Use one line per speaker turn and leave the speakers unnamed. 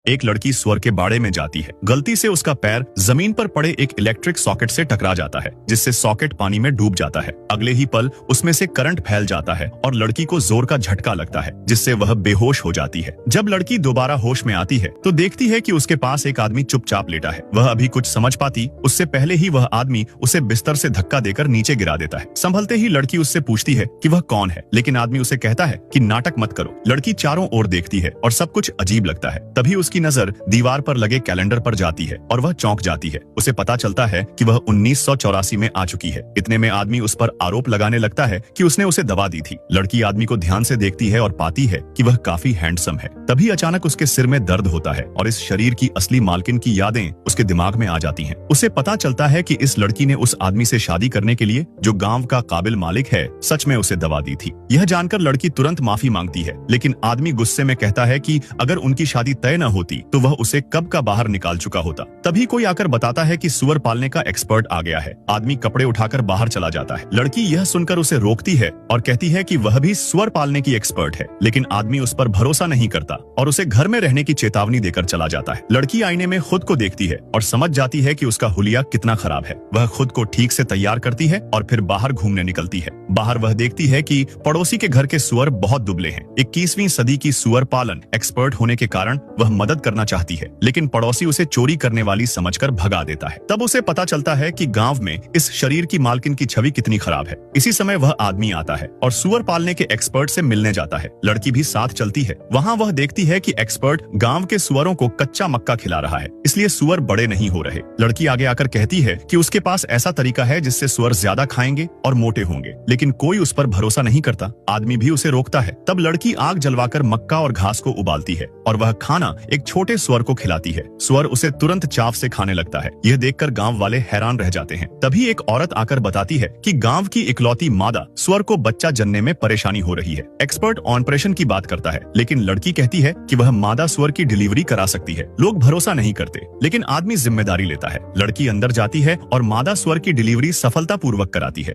एक लड़की स्वर के बाड़े में जाती है। गलती से उसका पैर जमीन पर पड़े एक इलेक्ट्रिक सॉकेट से टकरा जाता है, जिससे सॉकेट पानी में डूब जाता है। अगले ही पल उसमें से करंट फैल जाता है और लड़की को जोर का झटका लगता है, जिससे वह बेहोश हो जाती है। जब लड़की दोबारा होश में आती है तो देखती है कि उसके पास एक आदमी चुपचाप लेटा है। वह अभी कुछ समझ पाती उससे पहले ही वह आदमी उसे बिस्तर से धक्का देकर नीचे गिरा देता है। संभलते ही लड़की उससे पूछती है कि वह कौन है, लेकिन आदमी उसे कहता है कि नाटक मत करो। लड़की चारों ओर देखती है और सब कुछ अजीब लगता है। तभी उसकी नजर दीवार पर लगे कैलेंडर पर जाती है और वह चौंक जाती है। उसे पता चलता है कि वह 1984 में आ चुकी है। इतने में आदमी उस पर आरोप लगाने लगता है कि उसने उसे दवा दी थी। लड़की आदमी को ध्यान से देखती है और पाती है कि वह काफी हैंडसम है। तभी अचानक उसके सिर में दर्द होता है और इस शरीर की असली मालकिन की यादें उसके दिमाग में आ जाती हैं। उसे पता चलता है कि इस लड़की ने उस आदमी से शादी करने के लिए, जो गांव का काबिल मालिक है, सच में उसे दवा दी थी। यह जानकर लड़की तुरंत माफी मांगती है, लेकिन आदमी गुस्से में कहता है कि अगर उनकी शादी तय न होती तो वह उसे कब का बाहर निकाल चुका होता। तभी कोई आकर बताता है कि सुअर पालने का एक्सपर्ट आ गया है। आदमी कपड़े उठाकर बाहर चला जाता है। लड़की यह सुनकर उसे रोकती है और कहती है कि वह भी सुअर पालने की एक्सपर्ट है, लेकिन आदमी उस पर भरोसा नहीं करता और उसे घर में रहने की चेतावनी देकर चला जाता है। लड़की आईने में खुद को देखती है और समझ जाती है कि उसका हुलिया कितना खराब है। वह खुद को ठीक से तैयार करती है और फिर बाहर घूमने निकलती है। बाहर वह देखती है कि पड़ोसी के घर के सुअर बहुत दुबले हैं। 21वीं सदी की सुअर पालन एक्सपर्ट होने के कारण वह मदद करना चाहती है, लेकिन पड़ोसी उसे चोरी करने वाली समझकर भगा देता है। तब उसे पता चलता है कि गांव में इस शरीर की मालकिन की छवि कितनी खराब है। इसी समय वह आदमी आता है और सुअर पालने के एक्सपर्ट से मिलने जाता है। लड़की भी साथ चलती है। वहाँ वह देखती है कि एक्सपर्ट गांव के सुअरों को कच्चा मक्का खिला रहा है, इसलिए सुअर बड़े नहीं हो रहे। लड़की आगे आकर कहती है कि उसके पास ऐसा तरीका है जिससे सुअर ज्यादा खाएंगे और मोटे होंगे, लेकिन कोई उस पर भरोसा नहीं करता। आदमी भी उसे रोकता है। तब लड़की आग जलवाकर मक्का और घास को उबालती है और वह खाना एक छोटे सुअर को खिलाती है। सुअर उसे तुरंत चाव से खाने लगता है। यह देखकर गांव वाले हैरान रह जाते हैं। तभी एक औरत आकर बताती है कि गांव की इकलौती मादा सुअर को बच्चा जनने में परेशानी हो रही है। एक्सपर्ट ऑपरेशन की बात करता है, लेकिन लड़की कहती है कि वह मादा सुअर की डिलीवरी करा सकती है। लोग भरोसा नहीं करते, लेकिन आदमी जिम्मेदारी लेता है। लड़की अंदर जाती है और मादा सुअर की डिलीवरी सफलतापूर्वक कराती है।